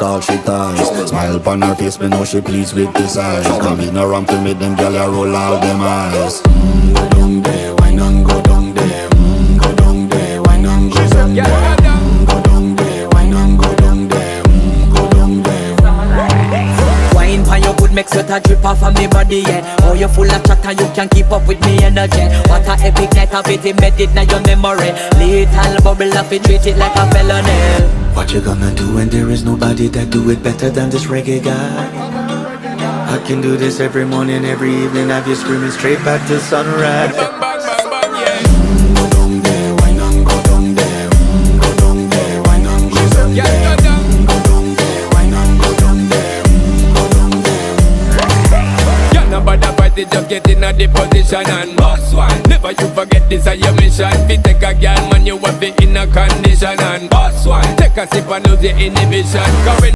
all she ties. Smile upon her face, me know she pleased with this eyes. Come in around to make them gyal a roll out them eyes. Go down there, why not go down there? Go down there, why not go down there? Go down there, why not go down there? Go down there. Wine pan your good make sweat a drip off of me body, yeah. Oh, you full of chatter, you can keep up with me energy. What a epic night of it, embedded in your memory. Little bubble of it, treat it like a felony. What you gonna do when there is nobody that do it better than this reggae guy? I can do this every morning, every evening, have you screaming straight back to sunrise. Go down there, why not go down there? Go down there, why not go down there? Go down there, why not go down there? Go down there. You're not bad about it, just get in a the position and boss one. Never you forget this is your mission. Fi take a girl man, you have it in a condition and boss one. Take a sip and lose your inhibition.